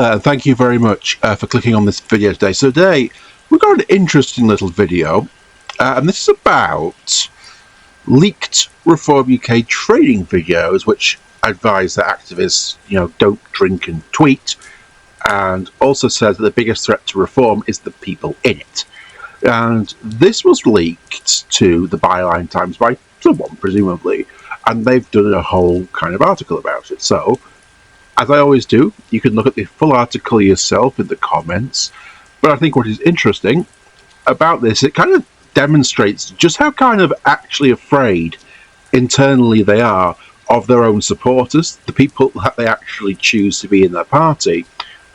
there, and thank you very much for clicking on this video today. So today, we've got an interesting little video, and this is about leaked Reform UK trading videos, which advise that activists, don't drink and tweet, and also says that the biggest threat to reform is the people in it. And this was leaked to the Byline Times by someone, presumably, and they've done a whole kind of article about it. So, as I always do, you can look at the full article yourself in the comments, but I think what is interesting about this, it kind of demonstrates just how kind of actually afraid internally they are of their own supporters, the people that they actually choose to be in their party,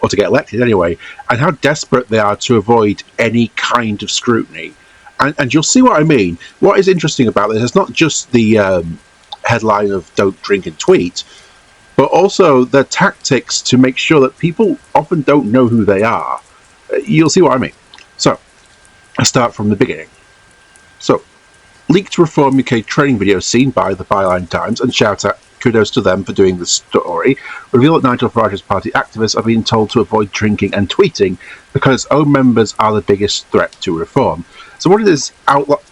or to get elected anyway, and how desperate they are to avoid any kind of scrutiny. And you'll see what I mean. What is interesting about this is not just the headline of "Don't Drink and Tweet," but also the tactics to make sure that people often don't know who they are. You'll see what I mean. So, I start from the beginning. So, leaked Reform UK training video seen by the Byline Times, and shout out kudos to them for doing the story, reveal that Nigel Farage's party activists are being told to avoid drinking and tweeting because own members are the biggest threat to reform. So what it is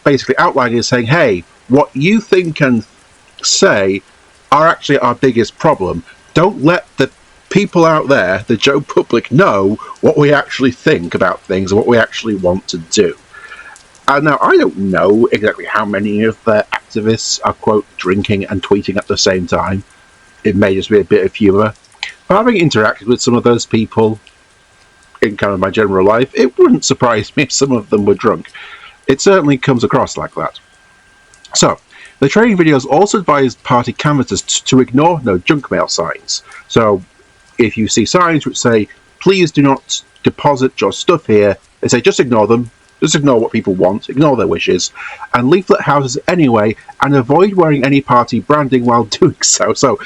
basically outlining is saying, hey, what you think and say are actually our biggest problem. Don't let the people out there, the Joe public, know what we actually think about things and what we actually want to do. And now, I don't know exactly how many of the activists are, quote, drinking and tweeting at the same time. It may just be a bit of humour. But having interacted with some of those people in kind of my general life, it wouldn't surprise me if some of them were drunk. It certainly comes across like that. So, the training videos also advised party canvassers to ignore no junk mail signs. So, if you see signs which say, please do not deposit your stuff here, they say just ignore them. Just ignore what people want, ignore their wishes, and leaflet houses anyway, and avoid wearing any party branding while doing so. So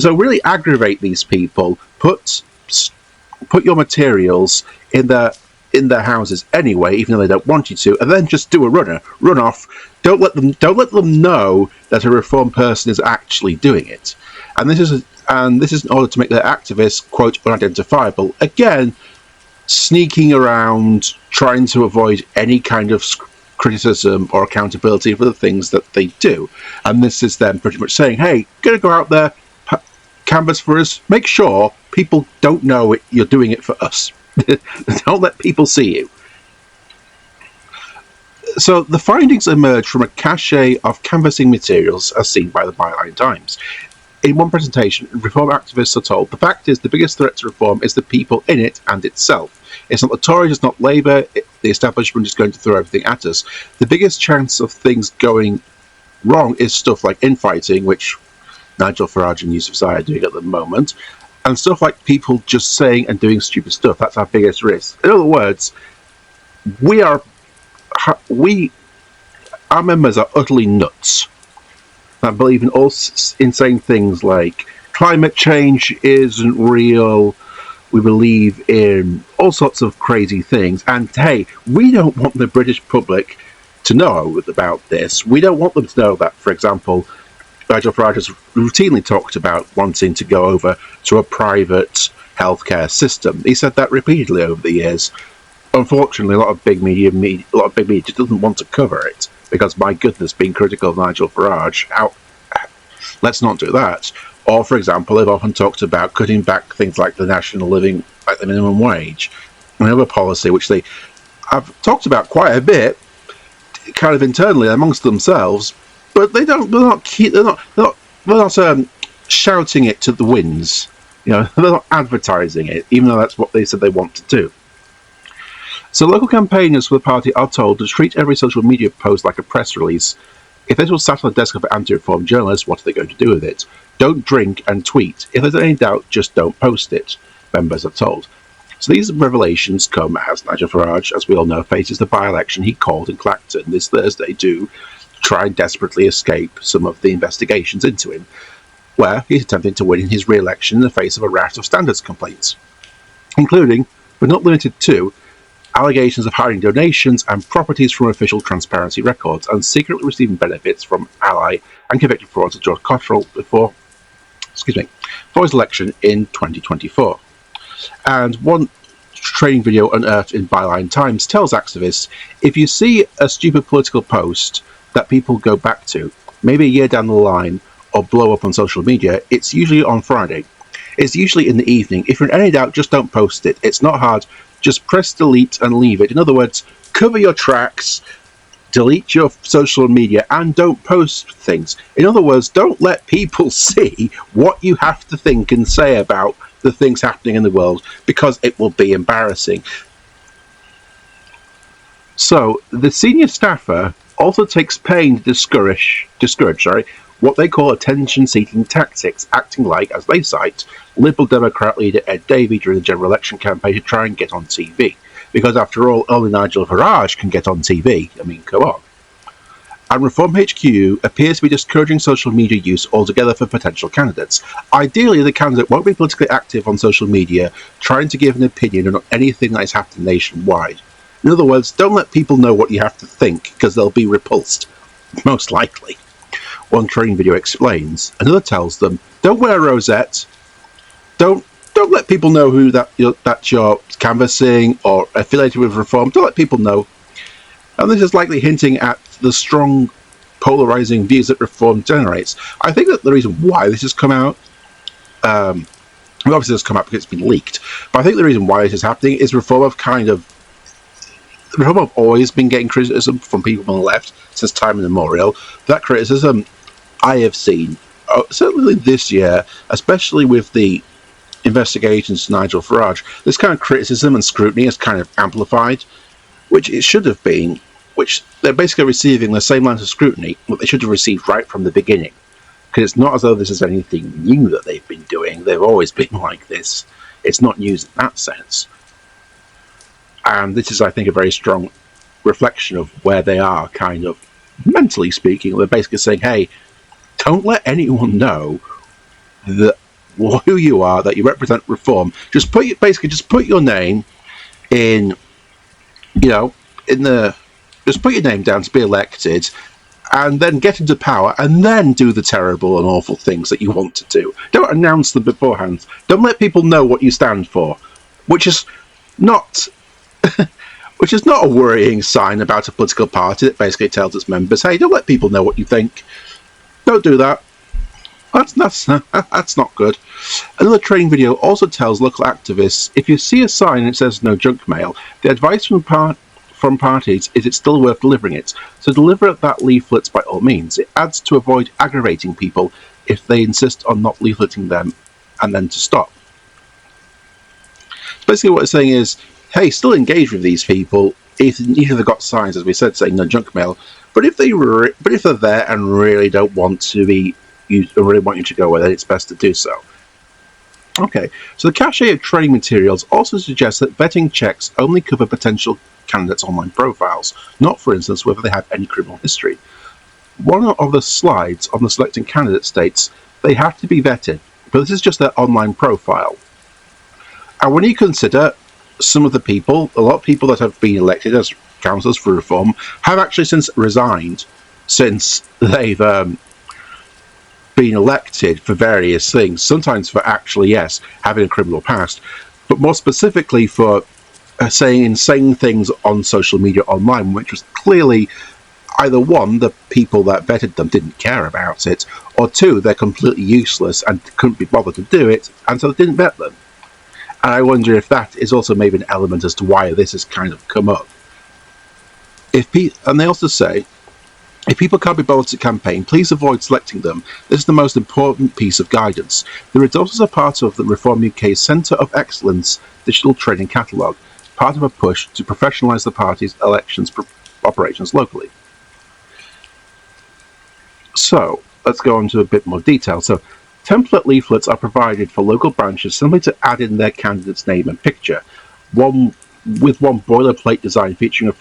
really aggravate these people. Put your materials in their houses anyway, even though they don't want you to, and then just do a run off. Don't let them know that a reform person is actually doing it. And this is in order to make their activists, quote, unidentifiable. Again, sneaking around, trying to avoid any kind of criticism or accountability for the things that they do. And this is them pretty much saying, hey, gonna go out there, canvass for us, make sure people don't know you're doing it for us. Don't let people see you. So the findings emerge from a cache of canvassing materials as seen by the Byline Times. In one presentation, reform activists are told, the fact is the biggest threat to reform is the people in it and itself. It's not the Tories, it's not Labour, the establishment is going to throw everything at us. The biggest chance of things going wrong is stuff like infighting, which Nigel Farage and Yousaf Zai are doing at the moment, and stuff like people just saying and doing stupid stuff. That's our biggest risk. In other words, our members are utterly nuts. I believe in all insane things like climate change isn't real. We believe in all sorts of crazy things. And hey, we don't want the British public to know about this. We don't want them to know that, for example, Nigel Farage has routinely talked about wanting to go over to a private healthcare system. He said that repeatedly over the years. Unfortunately, a lot of big media just doesn't want to cover it. Because, my goodness, being critical of Nigel Farage, let's not do that. Or, for example, they've often talked about cutting back things like the national living, like the minimum wage, another policy which they have talked about quite a bit, kind of internally amongst themselves, but they're not shouting it to the winds. They're not advertising it, even though that's what they said they want to do. So local campaigners for the party are told to treat every social media post like a press release. If this was sat on the desk of anti-reform journalists, what are they going to do with it? Don't drink and tweet. If there's any doubt, just don't post it, members are told. So these revelations come as Nigel Farage, as we all know, faces the by-election he called in Clacton this Thursday to try and desperately escape some of the investigations into him, where he's attempting to win his re-election in the face of a raft of standards complaints, including, but not limited to, allegations of hiding donations and properties from official transparency records and secretly receiving benefits from ally and convicted fraudster George Cotterill before his election in 2024. And one training video unearthed in Byline Times tells activists, if you see a stupid political post that people go back to, maybe a year down the line, or blow up on social media, it's usually on Friday. It's usually in the evening. If you're in any doubt, just don't post it. It's not hard. Just press delete and leave it. In other words, cover your tracks, delete your social media, and don't post things. In other words, don't let people see what you have to think and say about the things happening in the world, because it will be embarrassing. So, the senior staffer also takes pain to discourage what they call attention-seeking tactics, acting like, as they cite, Liberal Democrat leader Ed Davey during the general election campaign to try and get on TV. Because after all, only Nigel Farage can get on TV. I mean, come on. And Reform HQ appears to be discouraging social media use altogether for potential candidates. Ideally, the candidate won't be politically active on social media, trying to give an opinion on anything that is happening nationwide. In other words, don't let people know what you have to think, because they'll be repulsed. Most likely. One training video explains. Another tells them, don't wear a rosette. Don't let people know who that you're canvassing or affiliated with Reform. Don't let people know. And this is likely hinting at the strong polarizing views that Reform generates. I think that the reason why this has come out, obviously it's come out because it's been leaked, but I think the reason why this is happening is Reform have always been getting criticism from people on the left since time immemorial. That criticism I have seen, certainly this year, especially with the investigations to Nigel Farage, this kind of criticism and scrutiny is kind of amplified, which it should have been, which they're basically receiving the same amount of scrutiny that they should have received right from the beginning. Because it's not as though this is anything new that they've been doing. They've always been like this. It's not news in that sense. And this is, I think, a very strong reflection of where they are, kind of, mentally speaking. They're basically saying, hey, don't let anyone know that who you are, that you represent Reform. Just put your name in, just put your name down to be elected, and then get into power, and then do the terrible and awful things that you want to do. Don't announce them beforehand. Don't let people know what you stand for, which is not a worrying sign about a political party that basically tells its members, hey, don't let people know what you think. Don't do that. That's not good. Another training video also tells local activists, if you see a sign and it says no junk mail, the advice from parties is it's still worth delivering it. So deliver that leaflets by all means. It adds to avoid aggravating people if they insist on not leafleting them, and then to stop. Basically what it's saying is, hey, still engage with these people, even if they've got signs, as we said, saying no junk mail. But if they're there and really don't want to be used, or really want you to go with it, it's best to do so. Okay, so the cache of training materials also suggests that vetting checks only cover potential candidates' online profiles, not, for instance, whether they have any criminal history. One of the slides on the selecting candidate states they have to be vetted, but this is just their online profile. And when you consider some of the people, a lot of people that have been elected as councillors for Reform have actually since resigned, since they've been elected for various things, sometimes for actually, yes, having a criminal past, but more specifically for saying insane things on social media online, which was clearly either one, the people that vetted them didn't care about it, or two, they're completely useless and couldn't be bothered to do it, and so they didn't vet them. And I wonder if that is also maybe an element as to why this has kind of come up. And they also say, if people can't be bothered to campaign, please avoid selecting them. This is the most important piece of guidance. The results are part of the Reform UK's Centre of Excellence digital training catalogue, part of a push to professionalise the party's elections operations locally. So, let's go into a bit more detail. So, template leaflets are provided for local branches simply to add in their candidate's name and picture, with one boilerplate design featuring a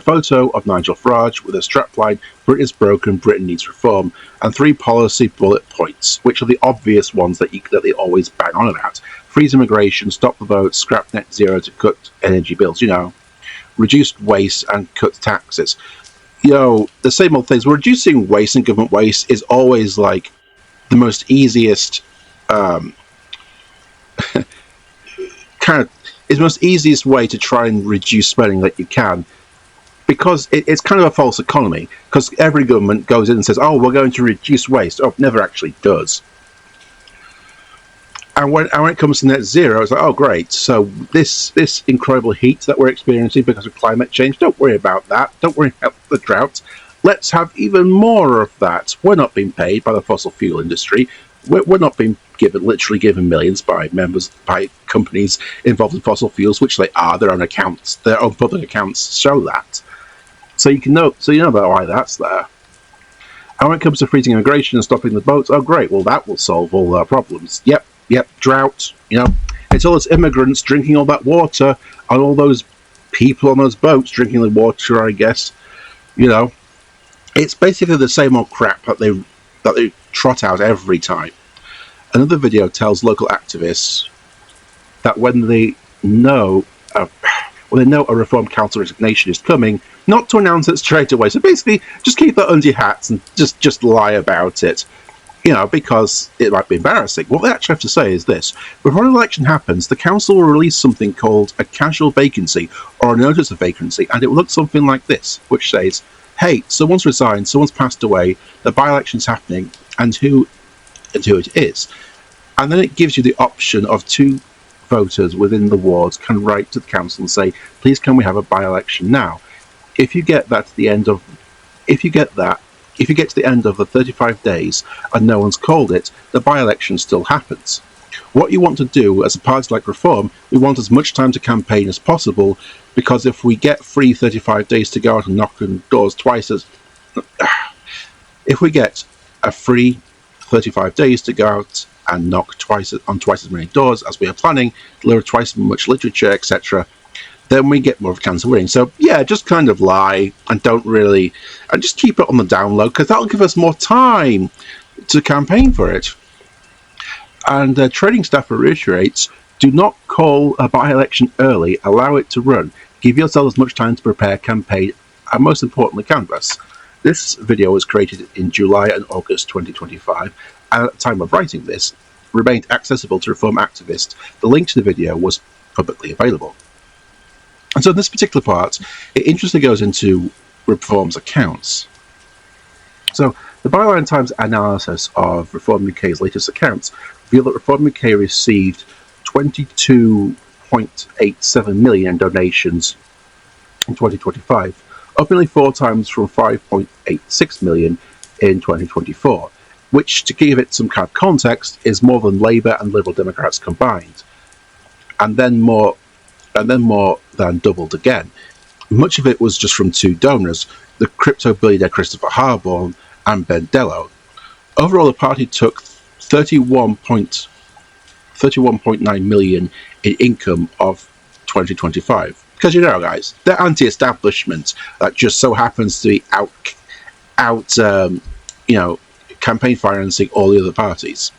photo of Nigel Farage with a strapline, Britain is broken, Britain needs reform, and 3 policy bullet points, which are the obvious ones that they always bang on about. Freeze immigration, stop the vote, scrap net zero to cut energy bills, reduce waste and cut taxes. The same old things. Reducing waste and government waste is always like the most easiest kind of is the most easiest way to try and reduce spending that you can, because it's kind of a false economy, because every government goes in and says, oh, we're going to reduce waste. Oh, never actually does. And when it comes to net zero, it's like, oh, great. So this incredible heat that we're experiencing because of climate change, don't worry about that. Don't worry about the drought. Let's have even more of that. We're not being paid by the fossil fuel industry. We're not being literally given millions by companies involved in fossil fuels, which they are. Their own accounts, their own public accounts show that. So you know about why that's there. And when it comes to freezing immigration and stopping the boats, oh, great. Well, that will solve all our problems. Yep, drought. It's all those immigrants drinking all that water, and all those people on those boats drinking the water, I guess. It's basically the same old crap that they trot out every time. Another video tells local activists that when they know a Reform Council resignation is coming, not to announce it straight away. So basically, just keep that under your hats and just lie about it, because it might be embarrassing. What they actually have to say is this: before an election happens, the council will release something called a casual vacancy or a notice of vacancy, and it will look something like this, which says, hey, someone's resigned, someone's passed away, the by-election's happening, and who it is. And then it gives you the option of two voters within the wards can write to the council and say, please can we have a by-election now? If you get to the end of the 35 days and no one's called it, the by-election still happens. What you want to do as a party like Reform, we want as much time to campaign as possible, because if we get free 35 days to go out and knock on doors if we get a free 35 days to go out and knock twice as many doors as we are planning, deliver twice as much literature, etc., then we get more of a chance of winning. So yeah, just kind of lie and and just keep it on the down low, because that'll give us more time to campaign for it. And trading staff reiterates, do not call a by-election early, allow it to run. Give yourself as much time to prepare, campaign, and most importantly, canvass. This video was created in July and August 2025, and at the time of writing this, remained accessible to Reform activists. The link to the video was publicly available. And so in this particular part, it interestingly goes into Reform's accounts. So the Byline Times analysis of Reform UK's latest accounts revealed that Reform UK received 22.87 million in donations in 2025, up nearly 4 times from 5.86 million in 2024, which, to give it some kind of context, is more than Labour and Liberal Democrats combined, and then more than doubled again. Much of it was just from 2 donors, the crypto billionaire Christopher Harborne and Ben Dello. Overall, the party took 31.9 million in income of 2025. Because guys, they're anti-establishment that just so happens to be out campaign financing all the other parties.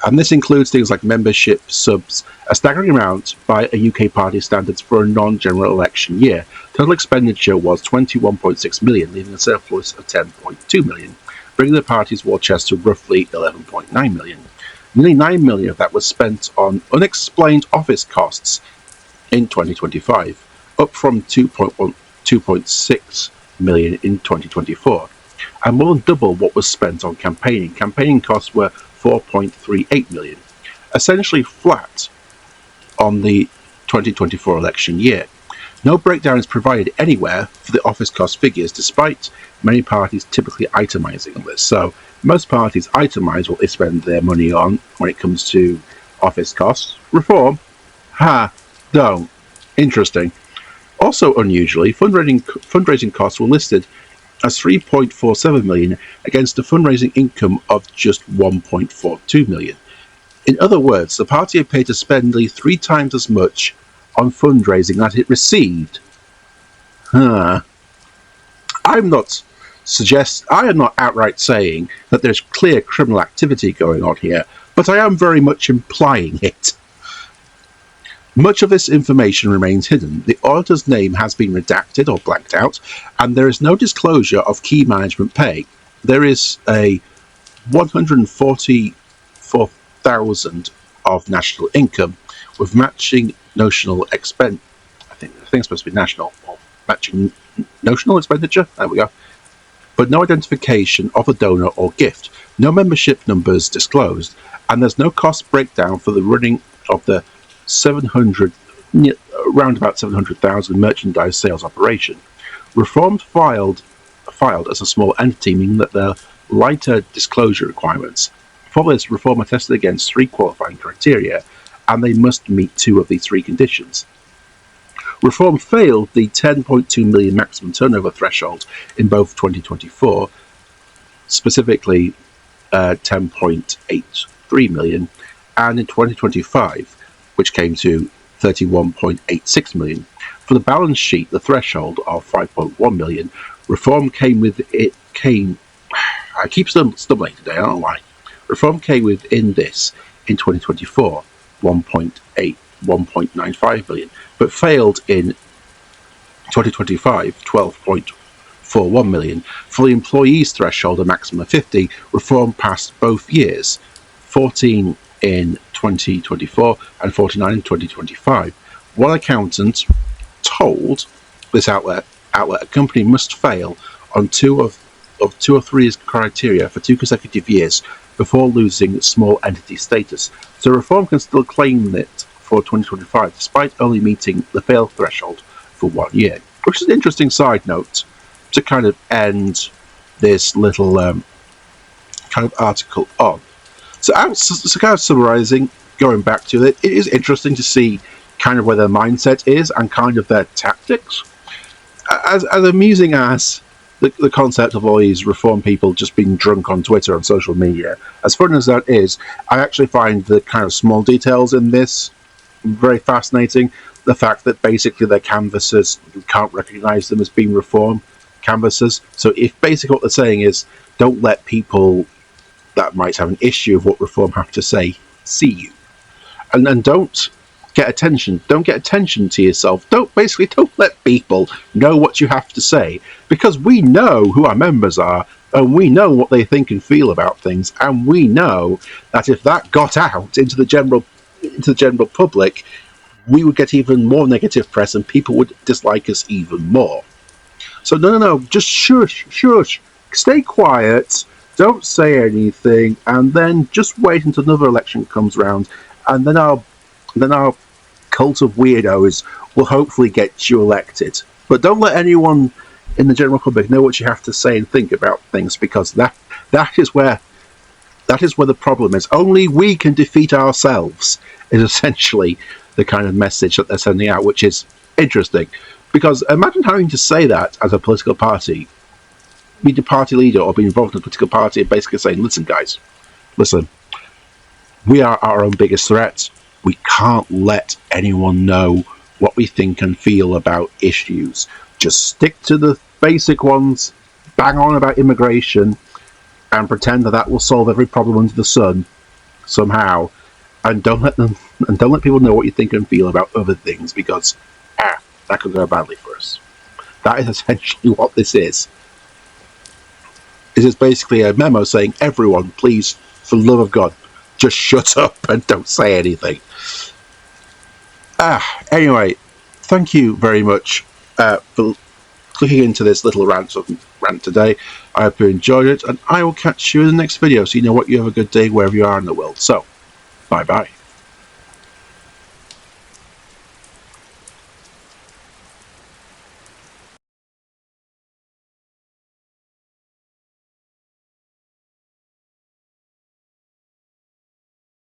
And this includes things like membership subs, a staggering amount by a UK party standards for a non-general election year. Total expenditure was 21.6 million, leaving a surplus of 10.2 million, bringing the party's war chest to roughly 11.9 million. Nearly 9 million of that was spent on unexplained office costs in 2025, up from 2.6 million in 2024, and more than double what was spent on campaigning. Campaigning costs were 4.38 million, essentially flat on the 2024 election year. No breakdown is provided anywhere for the office cost figures, despite many parties typically itemising on this. So most parties itemise what they spend their money on when it comes to office costs. Reform, don't. Interesting. Also unusually, fundraising costs were listed as 3.47 million against a fundraising income of just 1.42 million. In other words, the party had paid to spend nearly 3 times as much on fundraising that it received. I am not outright saying that there's clear criminal activity going on here, but I am very much implying it. Much of this information remains hidden. The auditor's name has been redacted or blanked out, and there is no disclosure of key management pay. There is a 144,000 of national income, with matching notional expense. I think it's supposed to be national, or matching notional expenditure. There we go. But no identification of the donor or gift, no membership numbers disclosed, and there's no cost breakdown for the running of the around about 700,000 merchandise sales operation. Reform filed as a small entity, meaning that there are lighter disclosure requirements. For this, Reform are tested against 3 qualifying criteria, and they must meet 2 of these 3 conditions. Reform failed the 10.2 million maximum turnover threshold in both 2024, specifically 10.83 million, and in 2025, which came to 31.86 million. For the balance sheet, the threshold of 5.1 million, Reform came with it. I keep stumbling today, I don't know why. Reform came within this in 2024, 1.95 million, but failed in 2025, 12.41 million. For the employees threshold, a maximum of 50, Reform passed both years, 14 in 2024 and 49 in 2025. One accountant told this outlet a company must fail on 2 or 3 criteria for 2 consecutive years before losing small entity status. So Reform can still claim it for 2025, despite only meeting the fail threshold for 1 year, which is an interesting side note to kind of end this little kind of article on. So kind of summarizing, going back to it, it is interesting to see kind of where their mindset is and kind of their tactics. As amusing as the concept of all these Reform people just being drunk on Twitter and social media, as fun as that is, I actually find the kind of small details in this very fascinating. The fact that basically their canvassers, you can't recognise them as being Reform canvassers. So if basically what they're saying is, don't let people that might have an issue of what Reform have to say see you, and don't get attention. Don't get attention to yourself. Don't let people know what you have to say, because we know who our members are, and we know what they think and feel about things, and we know that if that got out into the general public, we would get even more negative press, and people would dislike us even more. So no, just shush, stay quiet, don't say anything, and then just wait until another election comes around, and then our cult of weirdos will hopefully get you elected. But don't let anyone in the general public know what you have to say and think about things, because that is where the problem is. Only we can defeat ourselves is essentially the kind of message that they're sending out, which is interesting. Because imagine having to say that as a political party, be the party leader or be involved in a political party, and basically saying, listen guys, we are our own biggest threat. We can't let anyone know what we think and feel about issues. Just stick to the basic ones, bang on about immigration, and pretend that will solve every problem under the sun somehow. And don't let people know what you think and feel about other things, because that could go badly for us. That is essentially what this is. This is basically a memo saying, everyone, please, for the love of God, just shut up and don't say anything. Anyway, thank you very much for clicking into this little rant today. I hope you enjoyed it, and I will catch you in the next video, so you know what, you have a good day wherever you are in the world. So, bye-bye.